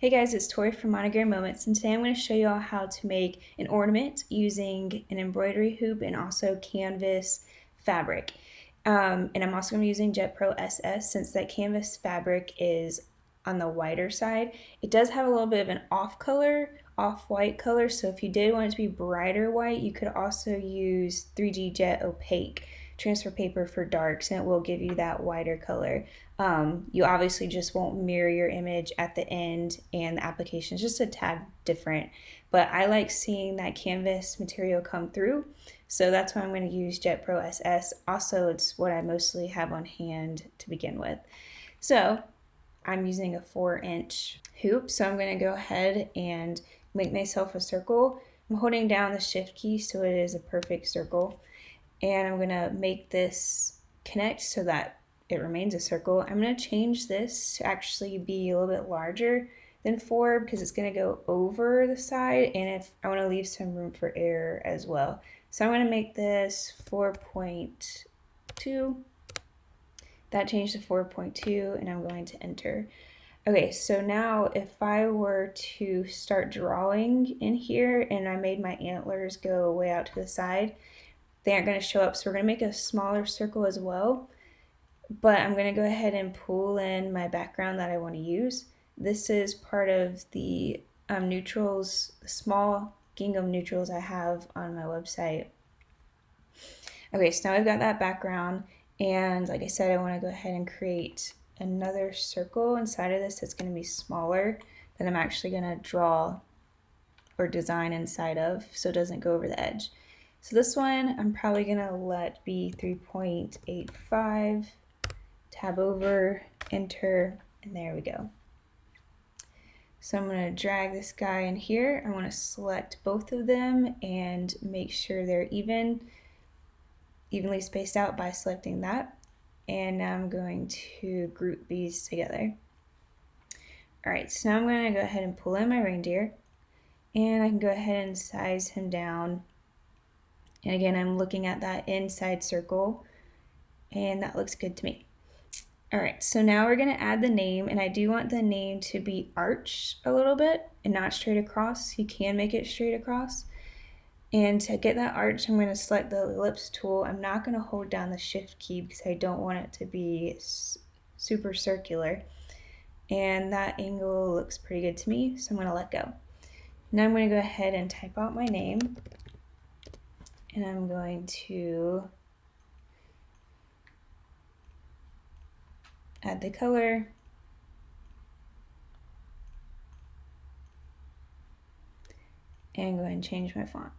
Hey guys, it's Tori from Monogram Moments, and today I'm going to show you all how to make an ornament using an embroidery hoop and also canvas fabric. And I'm also going to be using Jet Pro SS since that canvas fabric is on the whiter side. It does have a little bit of an off-white color, so if you did want it to be brighter white, you could also use 3G Jet Opaque transfer paper for darks, and it will give you that whiter color. You obviously just won't mirror your image at the end, and the application is just a tad different, but I like seeing that canvas material come through, so that's why I'm going to use Jet Pro SS. Also, it's what I mostly have on hand to begin with. So I'm using a 4-inch hoop, so I'm going to go ahead and make myself a circle. I'm holding down the shift key so it is a perfect circle, and I'm going to make this connect so that it remains a circle. I'm going to change this to actually be a little bit larger than 4 because it's going to go over the side, and if I want to leave some room for error as well. So I'm going to make this 4.2. That changed to 4.2, and I'm going to enter. Okay, so now if I were to start drawing in here and I made my antlers go way out to the side, they aren't going to show up, so we're going to make a smaller circle as well. But I'm going to go ahead and pull in my background that I want to use. This is part of the neutrals, small gingham neutrals I have on my website. Okay, so now I've got that background, and like I said, I want to go ahead and create another circle inside of this that's going to be smaller that I'm actually going to draw or design inside of so it doesn't go over the edge. So this one I'm probably going to let be 3.85, tab over, enter, and there we go. So I'm going to drag this guy in here. I want to select both of them and make sure they're evenly spaced out by selecting that. And now I'm going to group these together. Alright, so now I'm going to go ahead and pull in my reindeer, and I can go ahead and size him down. And again, I'm looking at that inside circle, and that looks good to me. Alright, so now we're going to add the name, and I do want the name to be arched a little bit and not straight across. You can make it straight across. And to get that arch, I'm going to select the ellipse tool. I'm not going to hold down the shift key because I don't want it to be super circular. And that angle looks pretty good to me, so I'm going to let go. Now I'm going to go ahead and type out my name. And I'm going to add the color. And go ahead and change my font.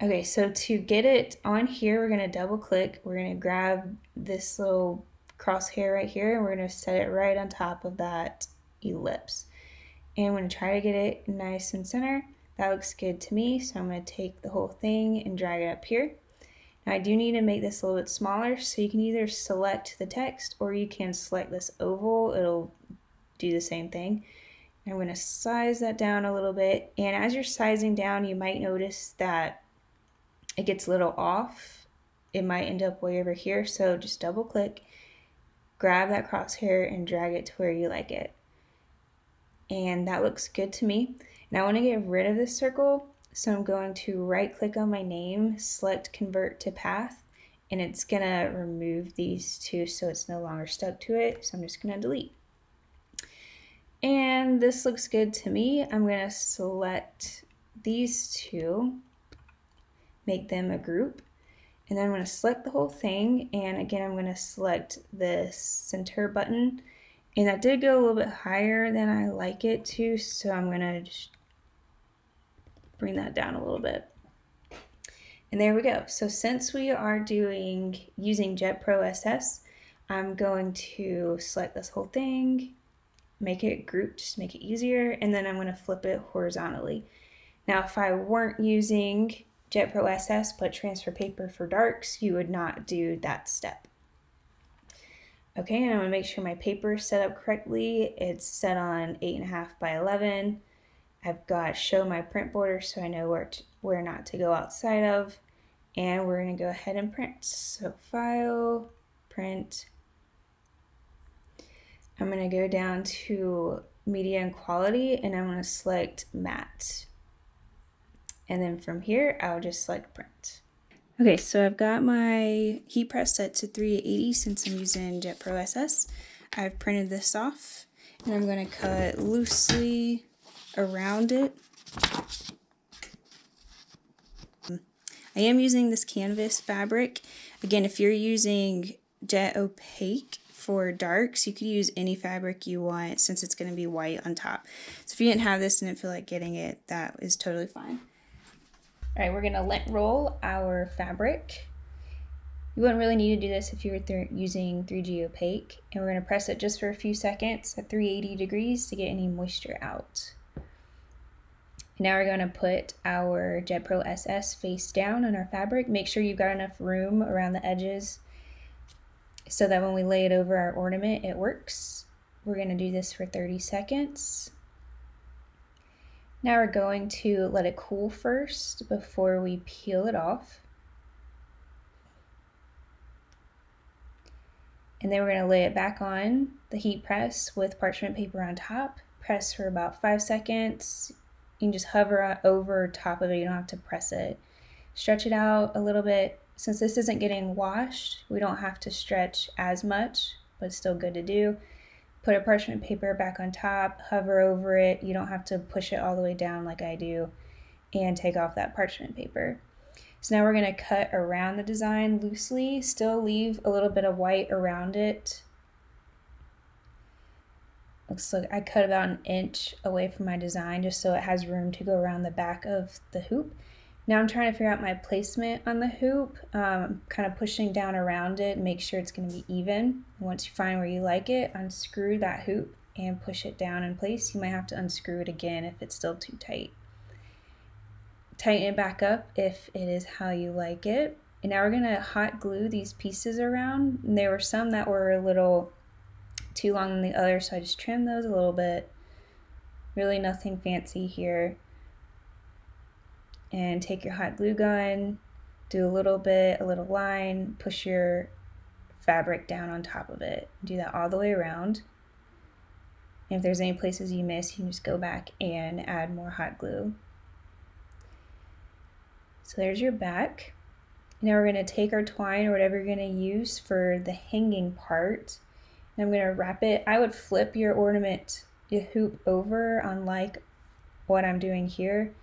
Okay, so to get it on here, we're going to double click. We're going to grab this little crosshair right here, and we're going to set it right on top of that ellipse. And I'm going to try to get it nice and center. That looks good to me, so I'm going to take the whole thing and drag it up here. Now I do need to make this a little bit smaller, so you can either select the text or you can select this oval. It'll do the same thing. I'm going to size that down a little bit, and as you're sizing down, you might notice that it gets a little off. It might end up way over here, so just double click, grab that crosshair, and drag it to where you like it. And that looks good to me. Now I want to get rid of this circle, so I'm going to right click on my name, select convert to path, and it's going to remove these two so it's no longer stuck to it, so I'm just going to delete. And this looks good to me. I'm going to select these two, make them a group, and then I'm going to select the whole thing, and again I'm going to select the center button, and that did go a little bit higher than I like it to, so I'm going to just bring that down a little bit. And there we go. So since we are using Jet Pro SS, I'm going to select this whole thing, make it grouped just to make it easier, and then I'm going to flip it horizontally. Now if I weren't using Jet Pro SS but transfer paper for darks, you would not do that step. Okay, and I'm going to make sure my paper is set up correctly. It's set on 8.5 by 11. I've got show my print border so I know where not to go outside of, and we're going to go ahead and print. So file, print, I'm going to go down to media and quality, and I'm going to select matte. And then from here, I'll just select print. Okay, so I've got my heat press set to 380 since I'm using Jet Pro SS. I've printed this off, and I'm going to cut loosely around it. I am using this canvas fabric. Again, if you're using Jet Opaque for darks, you could use any fabric you want since it's going to be white on top. So if you didn't have this and didn't feel like getting it, that is totally fine. All right, we're going to lint roll our fabric. You wouldn't really need to do this if you were using 3G Opaque. And we're going to press it just for a few seconds at 380 degrees to get any moisture out. Now we're going to put our Jet Pro SS face down on our fabric. Make sure you've got enough room around the edges so that when we lay it over our ornament, it works. We're going to do this for 30 seconds. Now we're going to let it cool first before we peel it off. And then we're going to lay it back on the heat press with parchment paper on top. Press for about 5 seconds. You can just hover over top of it, you don't have to press it. Stretch it out a little bit. Since this isn't getting washed, we don't have to stretch as much, but it's still good to do. Put a parchment paper back on top, hover over it. You don't have to push it all the way down like I do, and take off that parchment paper. So now we're going to cut around the design loosely, still leave a little bit of white around it. Looks like I cut about 1 inch away from my design just so it has room to go around the back of the hoop. Now I'm trying to figure out my placement on the hoop, kind of pushing down around it, make sure it's going to be even. Once you find where you like it, unscrew that hoop and push it down in place. You might have to unscrew it again if it's still too tight. Tighten it back up if it is how you like it. And now we're going to hot glue these pieces around. And there were some that were a little too long than the other, so I just trimmed those a little bit. Really nothing fancy here. And take your hot glue gun, do a little bit, a little line, push your fabric down on top of it. Do that all the way around. And if there's any places you miss, you can just go back and add more hot glue. So there's your back. Now we're going to take our twine or whatever you're going to use for the hanging part. And I'm going to wrap it. I would flip your ornament, your hoop over, unlike what I'm doing here.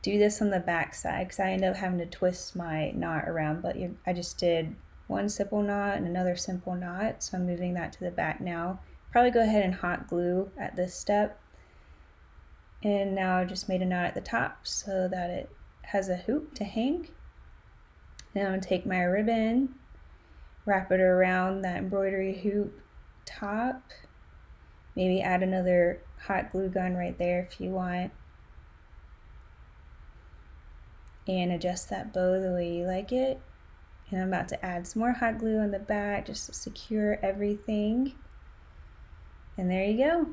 Do this on the back side because I end up having to twist my knot around, but I just did one simple knot and another simple knot, so I'm moving that to the back now. Probably go ahead and hot glue at this step. And now I just made a knot at the top so that it has a hoop to hang. Then I'm going to take my ribbon, wrap it around that embroidery hoop top, maybe add another hot glue gun right there if you want, and adjust that bow the way you like it. And I'm about to add some more hot glue on the back just to secure everything. And there you go.